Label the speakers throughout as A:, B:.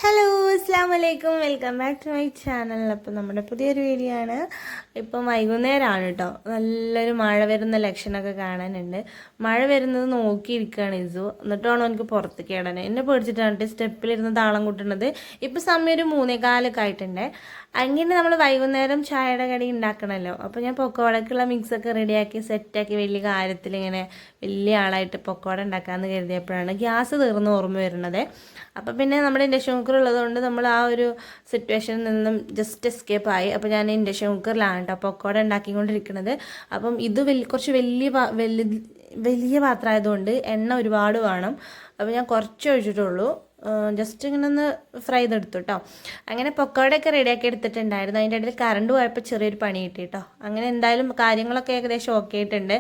A: Hello അസ്സാം വലൈക്കും welcome back to my channel. അപ്പോൾ നമ്മുടെ പുതിയൊരു വീഡിയോ ആണ്. ഇപ്പം വൈകുന്നേരമാണ് കേട്ടോ. നല്ലൊരു മഴ വരുന്ന ലക്ഷണമൊക്കെ കാണാനുണ്ട്. മഴ വരുന്നത് നോക്കിയിരിക്കുകയാണ് ഇസു. എന്നിട്ടാണോ എനിക്ക് പുറത്തേക്ക് ഇടാൻ എന്നെ പേടിച്ചിട്ടാണ് സ്റ്റെപ്പിലിരുന്ന് താളം കൂട്ടുന്നത്. ഇപ്പം സമയം ഒരു 3:15 ആയിട്ടുണ്ട്. അങ്ങനെ നമ്മൾ വൈകുന്നേരം ചായയുടെ കടി ഉണ്ടാക്കണമല്ലോ. അപ്പോൾ ഞാൻ പൊക്കോടക്കുള്ള മിക്സൊക്കെ റെഡിയാക്കി സെറ്റാക്കി വലിയ കാര്യത്തിൽ ഇങ്ങനെ വലിയ ആളായിട്ട് പൊക്കോട ഉണ്ടാക്കാമെന്ന് കരുതിയപ്പോഴാണ് ഗ്യാസ് തീർന്ന് ഓർമ്മ വരുന്നത്. അപ്പോൾ പിന്നെ നമ്മുടെ ഇൻഡക്ഷൻ കുക്കർ ഉള്ളതുകൊണ്ട് നമ്മൾ ആ ഒരു സിറ്റുവേഷനിൽ നിന്നും ജസ്റ്റ് എസ്കേപ്പ് ആയി. അപ്പോൾ ഞാൻ ഇൻഡക്ഷൻ കുക്കറിലാണ് കേട്ടോ പൊക്കോട ഉണ്ടാക്കിക്കൊണ്ടിരിക്കുന്നത്. അപ്പം ഇത് കുറച്ച് വലിയ പാത്രമായതുകൊണ്ട് എണ്ണ ഒരുപാട് വേണം. അപ്പോൾ ഞാൻ കുറച്ച് ഒഴിച്ചിട്ടുള്ളൂ. ജസ്റ്റ് ഇങ്ങനെ ഒന്ന് ഫ്രൈ ചെയ്തെടുത്തു കേട്ടോ. അങ്ങനെ പൊക്കോടയൊക്കെ റെഡിയാക്കി എടുത്തിട്ടുണ്ടായിരുന്നു. അതിൻ്റെ ഇടയിൽ കറണ്ട് പോയപ്പോൾ ചെറിയൊരു പണി കിട്ടി കേട്ടോ. അങ്ങനെ എന്തായാലും കാര്യങ്ങളൊക്കെ ഏകദേശം ഓക്കെ ആയിട്ടുണ്ട്.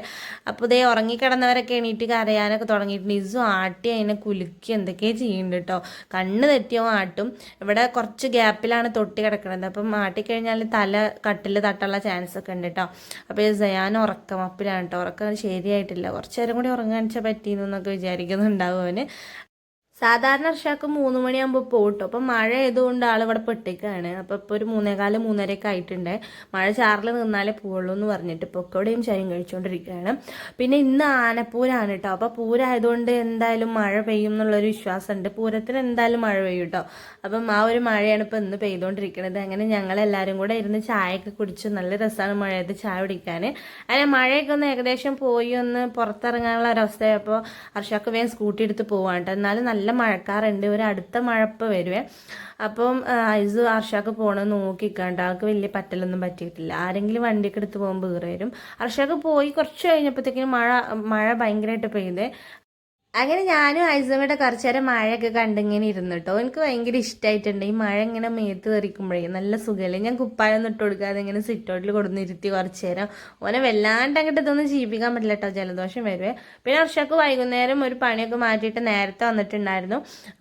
A: അപ്പോൾ ഇതേ ഉറങ്ങിക്കിടന്നവരൊക്കെ എണീറ്റ് കരയാനൊക്കെ തുടങ്ങിയിട്ടുണ്ട്. ഇസും ആട്ടി അതിനെ കുലുക്കി എന്തൊക്കെയോ ചെയ്യുന്നുണ്ട് കേട്ടോ. കണ്ണ് തെറ്റിയോ ആട്ടും. ഇവിടെ കുറച്ച് ഗ്യാപ്പിലാണ് തൊട്ടി കിടക്കുന്നത്. അപ്പം ആട്ടിക്കഴിഞ്ഞാൽ തല കട്ടിൽ തട്ടുള്ള ചാൻസ് ഒക്കെ ഉണ്ട് കേട്ടോ. അപ്പോൾ ഞാൻ ഉറക്കമപ്പിലാണ് കേട്ടോ. ഉറക്കം ശരിയായിട്ടില്ല. കുറച്ച് നേരം കൂടി ഉറങ്ങാനിച്ചാൽ പറ്റിയെന്നൊക്കെ വിചാരിക്കുന്നുണ്ടാവും അവന്. സാധാരണ വർഷമൊക്കെ 3 മണിയാകുമ്പോൾ പോട്ടോ. അപ്പം മഴ ആയതുകൊണ്ട് ആളിവിടെ പെട്ടിക്കാണ്. അപ്പോൾ ഇപ്പോൾ ഒരു 3:15 3:30 ആയിട്ടുണ്ട്. മഴ ചാറിൽ നിന്നാലേ പോവുള്ളൂ എന്ന് പറഞ്ഞിട്ട് പൊക്കോടെയും ചായയും കഴിച്ചുകൊണ്ടിരിക്കുകയാണ്. പിന്നെ ഇന്ന് ആനപ്പൂരാണ് കേട്ടോ. അപ്പോൾ പൂരായതുകൊണ്ട് എന്തായാലും മഴ പെയ്യും എന്നുള്ളൊരു വിശ്വാസമുണ്ട്. പൂരത്തിന് എന്തായാലും മഴ പെയ്യും കേട്ടോ. അപ്പം ആ ഒരു മഴയാണ് ഇപ്പോൾ ഇന്ന് പെയ്തുകൊണ്ടിരിക്കുന്നത്. അങ്ങനെ ഞങ്ങളെല്ലാവരും കൂടെ ഇരുന്ന് ചായയൊക്കെ കുടിച്ച് നല്ല രസമാണ് മഴയത്ത് ചായ കുടിക്കാൻ. അങ്ങനെ മഴയൊക്കെ ഒന്ന് ഏകദേശം പോയി ഒന്ന് പുറത്തിറങ്ങാനുള്ള ഒരവസ്ഥയായപ്പോൾ ഹർഷക്ക് വേഗം സ്കൂട്ടി എടുത്ത് പോവാണ് കേട്ടോ. എന്നാലും നല്ല മഴക്കാറുണ്ട്. ഒരു അടുത്ത മഴപ്പ് വരുവേ. അപ്പം ഐസ് ഹർഷക്ക് പോകണമെന്ന് നോക്കിക്കണ്ട. ആൾക്ക് വലിയ പറ്റലൊന്നും പറ്റിയിട്ടില്ല. ആരെങ്കിലും വണ്ടിയൊക്കെ എടുത്ത് പോകുമ്പോൾ വേറെ വരും. ഹർഷക്ക് പോയി കുറച്ച് കഴിഞ്ഞപ്പോഴത്തേക്കും മഴ ഭയങ്കരമായിട്ട് പെയ്തേ. അങ്ങനെ ഞാനും ഐസമ്മയുടെ കുറച്ച് നേരം മഴയൊക്കെ കണ്ടിങ്ങനെ ഇരുന്നു കേട്ടോ. എനിക്ക് ഭയങ്കര ഇഷ്ടമായിട്ടുണ്ട് ഈ മഴ ഇങ്ങനെ മേത്ത് തെറിക്കുമ്പോഴേ നല്ല സുഖമല്ലേ. ഞാൻ കുപ്പായൊന്നും ഇട്ട് കൊടുക്കാതെ ഇങ്ങനെ സിറ്റൗട്ടിൽ കൊടുന്നിരുത്തി കുറച്ച് നേരം. ഓനെ വല്ലാണ്ട് അങ്ങോട്ട് ഇതൊന്നും ജീവിക്കാൻ പറ്റില്ല കേട്ടോ. ജലദോഷം വരുവേ. പിന്നെ വർഷക്ക് വൈകുന്നേരം ഒരു പണിയൊക്കെ മാറ്റിയിട്ട് നേരത്തെ വന്നിട്ടുണ്ടായിരുന്നു.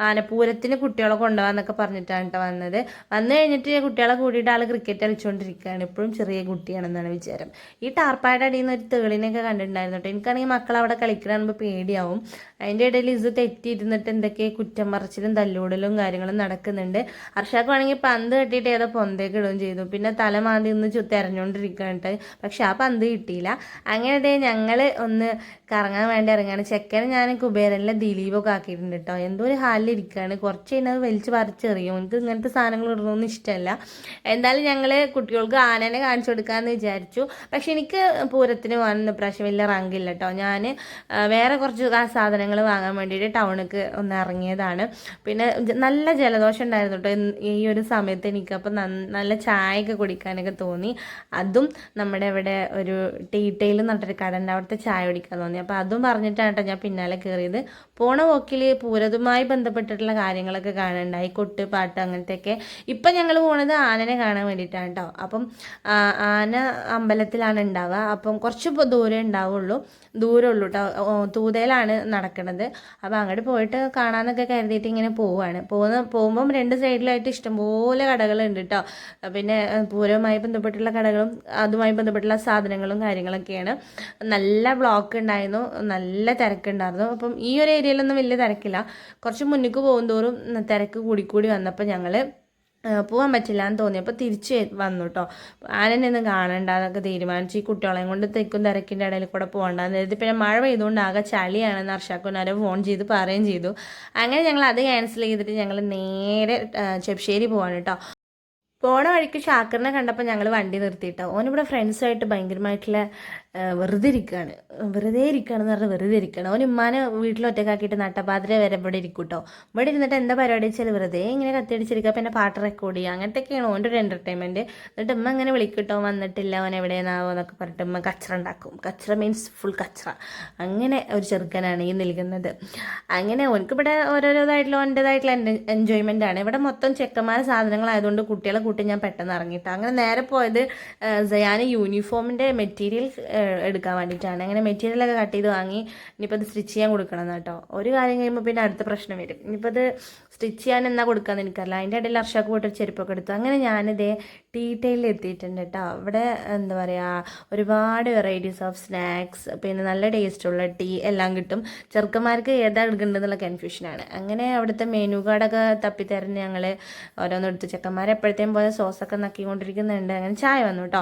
A: ആനപ്പൂരത്തിന് കുട്ടികളെ കൊണ്ടുപോകാന്നൊക്കെ പറഞ്ഞിട്ടാണ് കേട്ടോ വന്നത്. വന്നു കഴിഞ്ഞിട്ട് കുട്ടികളെ കൂട്ടിയിട്ട് ആൾ ക്രിക്കറ്റ് കളിച്ചുകൊണ്ടിരിക്കുകയാണ്. ഇപ്പോഴും ചെറിയ കുട്ടിയാണെന്നാണ് വിചാരം. ഈ ടാർപ്പായുടെ അടിയിൽ നിന്ന് ഒരു തേളിനെയൊക്കെ കണ്ടിട്ടുണ്ടായിരുന്നു കേട്ടോ. എനിക്കാണെങ്കിൽ മക്കൾ അവിടെ കളിക്കണമെന്ന് പേടിയാവും. അതിൻ്റെ ഇടയിൽ ഇത് തെറ്റിയിരുന്നിട്ട് എന്തൊക്കെ കുറ്റം പറച്ചിലും തല്ലൂടലും കാര്യങ്ങളും നടക്കുന്നുണ്ട്. ഹർഷാക്ക് വേണമെങ്കിൽ പന്ത് കെട്ടിയിട്ട് ഏതോ പൊന്തേക്ക് ഇടുകയും ചെയ്തു. പിന്നെ തല മാന്തി ഒന്ന് തെരഞ്ഞുകൊണ്ടിരിക്കുകയാണ്. പക്ഷെ ആ പന്ത് കിട്ടിയില്ല. അങ്ങനെ ഞങ്ങൾ ഒന്ന് കറങ്ങാൻ വേണ്ടി ഇറങ്ങാണ്. ചെക്കനെ ഞാൻ കുബേരനിലെ ദിലീപൊക്കെ ആക്കിയിട്ടുണ്ട് കേട്ടോ. എന്തോ ഒരു ഹാലിലിരിക്കുകയാണ്. കുറച്ച് കഴിഞ്ഞാൽ വലിച്ച് പറിച്ചെറിയും. എനിക്ക് ഇങ്ങനത്തെ സാധനങ്ങൾ ഇടണമെന്ന് ഇഷ്ടമല്ല. എന്തായാലും ഞങ്ങൾ കുട്ടികൾക്ക് ആനനെ കാണിച്ചു കൊടുക്കാമെന്ന് വിചാരിച്ചു. പക്ഷെ എനിക്ക് പൂരത്തിന് പോകാൻ പ്രാവശ്യം വലിയ റാങ്കില്ല കേട്ടോ. ഞാൻ വേറെ കുറച്ച് സാധനങ്ങൾ വാങ്ങാൻ വേണ്ടിയിട്ട് ടൗണിലേക്ക് ഒന്ന് ഇറങ്ങിയതാണ്. പിന്നെ നല്ല ജലദോഷം ഉണ്ടായിരുന്നു കേട്ടോ ഈ ഒരു സമയത്ത് എനിക്ക്. അപ്പം നല്ല ചായയൊക്കെ കുടിക്കാനൊക്കെ തോന്നി. അതും നമ്മുടെ ഇവിടെ ഒരു ടീറ്റെയിൽ എന്നിട്ടൊരു കട ഉണ്ട്. അവിടുത്തെ ചായ കുടിക്കാൻ തോന്നി. അപ്പോൾ അതും പറഞ്ഞിട്ടാണ് കേട്ടോ ഞാൻ പിന്നാലെ കയറിയത്. പോണ പോക്കിൽ പൂരതുമായി ബന്ധപ്പെട്ടിട്ടുള്ള കാര്യങ്ങളൊക്കെ കാണാനുണ്ടായി. കൊട്ട് പാട്ട് അങ്ങനത്തെയൊക്കെ. ഇപ്പം ഞങ്ങൾ പോണത് ആനനെ കാണാൻ വേണ്ടിയിട്ടാണ് കേട്ടോ. അപ്പം ആന അമ്പലത്തിലാണ് ഉണ്ടാവുക. അപ്പം കുറച്ച് ദൂരമുള്ളൂ കേട്ടോ. തൂതയിലാണ് നടക്കുന്നത്. അപ്പോൾ അങ്ങോട്ട് പോയിട്ട് കാണാമെന്നൊക്കെ കരുതിയിട്ട് ഇങ്ങനെ പോകുമ്പം 2 സൈഡിലായിട്ട് ഇഷ്ടംപോലെ കടകളുണ്ട് കേട്ടോ. പിന്നെ പൂരവുമായി ബന്ധപ്പെട്ടുള്ള കടകളും അതുമായി ബന്ധപ്പെട്ടുള്ള സാധനങ്ങളും കാര്യങ്ങളൊക്കെയാണ്. നല്ല ബ്ലോക്ക് ഉണ്ടായിരുന്നു. നല്ല തിരക്കുണ്ടായിരുന്നു. അപ്പം ഈ ഒരു ഏരിയയിലൊന്നും വലിയ തിരക്കില്ല. കുറച്ച് മുന്നിലേക്ക് പോകുന്തോറും തിരക്ക് കൂടിക്കൂടി വന്നപ്പോൾ ഞങ്ങൾ പോകാൻ പറ്റില്ല എന്ന് തോന്നിയപ്പോൾ തിരിച്ച് വന്നു കേട്ടോ. ആനനൊന്നും കാണണ്ടെന്നൊക്കെ തീരുമാനിച്ചു. ഈ കുട്ടികളെയും കൊണ്ട് തെക്കും തിരക്കിൻ്റെ ഇടയിൽ കൂടെ പോകണ്ടെന്ന് കരുതി. പിന്നെ മഴ പെയ്തുകൊണ്ട് ആകെ ചളിയാണെന്ന് ഹർഷാക്കുനാരെ ഫോൺ ചെയ്ത് പറയുകയും ചെയ്തു. അങ്ങനെ ഞങ്ങൾ അത് ക്യാൻസൽ ചെയ്തിട്ട് ഞങ്ങൾ നേരെ ചെപ്പശ്ശേരി പോവാണ് കേട്ടോ. പോണ വഴിക്ക് ഷാക്കറിനെ കണ്ടപ്പോൾ ഞങ്ങൾ വണ്ടി നിർത്തിയിട്ടോ. ഓനിവിടെ ഫ്രണ്ട്സായിട്ട് ഭയങ്കരമായിട്ടുള്ള വെറുതെ ഇരിക്കുകയാണ് എന്ന് പറഞ്ഞാൽ വെറുതെ ഇരിക്കുകയാണ്. ഓൻ ഉമ്മാനെ വീട്ടിൽ ഒറ്റക്കാക്കിയിട്ട് നട്ടപ്പാതിര വരെ ഇവിടെ ഇരിക്കും കേട്ടോ. ഇവിടെ ഇരുന്നിട്ട് എന്താ പരിപാടി വെച്ചാൽ വെറുതെ ഇങ്ങനെ കത്തിയടിച്ചിരിക്കുക. പിന്നെ പാട്ട് റെക്കോർഡ് ചെയ്യുക അങ്ങനത്തെയൊക്കെയാണ് ഓൻ്റെ ഒരു എൻ്റർടൈൻമെൻറ്റ്. എന്നിട്ട് ഉമ്മ ഇങ്ങനെ വിളിക്കട്ടോ വന്നിട്ടില്ല ഓൻ എവിടെയെന്നാവോ എന്നൊക്കെ പറഞ്ഞിട്ട് ഉമ്മ കച്ചറ ഉണ്ടാക്കും. കച്ചറ മീൻസ് ഫുൾ കച്ചറ. അങ്ങനെ ഒരു ചെറുക്കനാണ് ഈ നിൽക്കുന്നത്. അങ്ങനെ ഓനക്കിവിടെ ഓരോരോതായിട്ടുള്ള ഓൻ്റെതായിട്ടുള്ള എൻജോയ്മെൻ്റ് ആണ്. ഇവിടെ മൊത്തം ചെക്കന്മാരെ സാധനങ്ങളായതുകൊണ്ട് കുട്ടികളെ കൂട്ടി ഞാൻ പെട്ടെന്ന് ഇറങ്ങിയിട്ടോ. അങ്ങനെ നേരെ പോയത് സയാന് യൂണിഫോമിൻ്റെ മെറ്റീരിയൽ എടുക്കാൻ വേണ്ടിയിട്ടാണ്. അങ്ങനെ മെറ്റീരിയലൊക്കെ കട്ട് ചെയ്ത് വാങ്ങി ഇനിയിപ്പോൾ അത് സ്റ്റിച്ച് ചെയ്യാൻ കൊടുക്കണം കേട്ടോ. ഒരു കാര്യം കഴിയുമ്പോൾ പിന്നെ അടുത്ത പ്രശ്നം വരും. ഇനിയിപ്പോൾ അത് സ്റ്റിച്ച് ചെയ്യാൻ എന്നാ കൊടുക്കാമെന്ന് എനിക്കറിയില്ല. അതിൻ്റെ ഇടയിൽ അർഷാക്ക് പോയിട്ട് ചെരുപ്പൊക്കെ എടുത്തു. അങ്ങനെ ഞാനിതേ ടീറ്റെയിലിൽ എത്തിയിട്ടുണ്ട് കേട്ടോ. അവിടെ എന്താ പറയുക, ഒരുപാട് വെറൈറ്റീസ് ഓഫ് സ്നാക്സ്, പിന്നെ നല്ല ടേസ്റ്റുള്ള ടീ എല്ലാം കിട്ടും. ചെറുക്കന്മാർക്ക് ഏതാ എടുക്കേണ്ടതെന്നുള്ള കൺഫ്യൂഷനാണ്. അങ്ങനെ അവിടുത്തെ മെനു കാർഡൊക്കെ തപ്പിത്തരഞ്ഞ് ഞങ്ങൾ ഓരോന്നെടുത്ത്, ചെക്കന്മാരെ എപ്പോഴത്തേയും പോലെ സോസൊക്കെ നക്കിക്കൊണ്ടിരിക്കുന്നുണ്ട്. അങ്ങനെ ചായ വന്നു കേട്ടോ.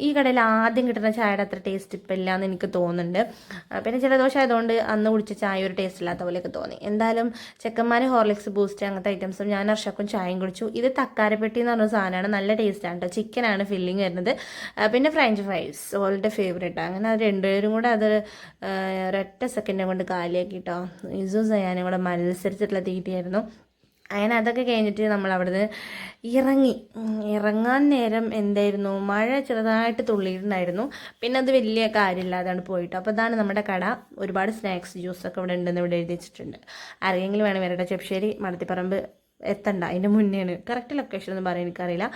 A: ഈ കടയിൽ ആദ്യം കിട്ടുന്ന ചായയുടെ അത്ര ടേസ്റ്റ് ഇപ്പം ഇല്ല എന്ന് എനിക്ക് തോന്നുന്നുണ്ട്. പിന്നെ ജലദോഷം ആയതുകൊണ്ട് അന്ന് കുടിച്ച ചായ ഒരു ടേസ്റ്റ് ഇല്ലാത്ത പോലെയൊക്കെ തോന്നി. എന്തായാലും ചെക്കന്മാർ ഹോർലിക്സ്, ബൂസ്റ്റ് അങ്ങനത്തെ ഐറ്റംസും ഞാൻ അർഷക്കും ചായയും കുടിച്ചു. ഇത് തക്കാരപ്പെട്ടി എന്ന് പറഞ്ഞ സാധനമാണ്. നല്ല ടേസ്റ്റാണ് കേട്ടോ. ചിക്കനാണ് ഫില്ലിങ് വരുന്നത്. പിന്നെ ഫ്രഞ്ച് ഫ്രൈസ് ഓളുടെ ഫേവറേറ്റ്. അങ്ങനെ അത് രണ്ടുപേരും കൂടെ അത് ഒരൊറ്റ സെക്കൻഡ് കൊണ്ട് കാലിയാക്കി കേട്ടോ. ഇസും സയാനും കൂടെ മത്സരിച്ചിട്ടുള്ള തീറ്റയായിരുന്നു. അങ്ങനെ അതൊക്കെ കഴിഞ്ഞിട്ട് നമ്മൾ അവിടുന്ന് ഇറങ്ങാൻ നേരം എന്തായിരുന്നു, മഴ ചെറുതായിട്ട് തുള്ളിയിട്ടുണ്ടായിരുന്നു. പിന്നെ അത് വലിയ കാര്യമില്ലാതാണ് പോയിട്ട്. അപ്പോൾ ഇതാണ് നമ്മുടെ കട. ഒരുപാട് സ്നാക്സ്, ജ്യൂസൊക്കെ ഇവിടെ ഉണ്ടെന്ന് ഇവിടെ എഴുതി വെച്ചിട്ടുണ്ട്. ആരെങ്കിലും വേണം വരട്ടെ. ചെപ്പശ്ശേരി മടത്തിപ്പറമ്പ് എത്തണ്ട, അതിൻ്റെ മുന്നെയാണ്. കറക്റ്റ് ലൊക്കേഷൻ ഒന്നും പറയാൻ എനിക്കറിയില്ല.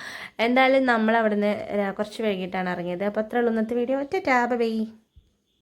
A: എന്തായാലും നമ്മൾ അവിടുന്ന് കുറച്ച് വൈകിട്ടാണ് ഇറങ്ങിയത്. അപ്പോൾ അത്രയുള്ളൂ ഇന്നത്തെ വീഡിയോ. Tab by.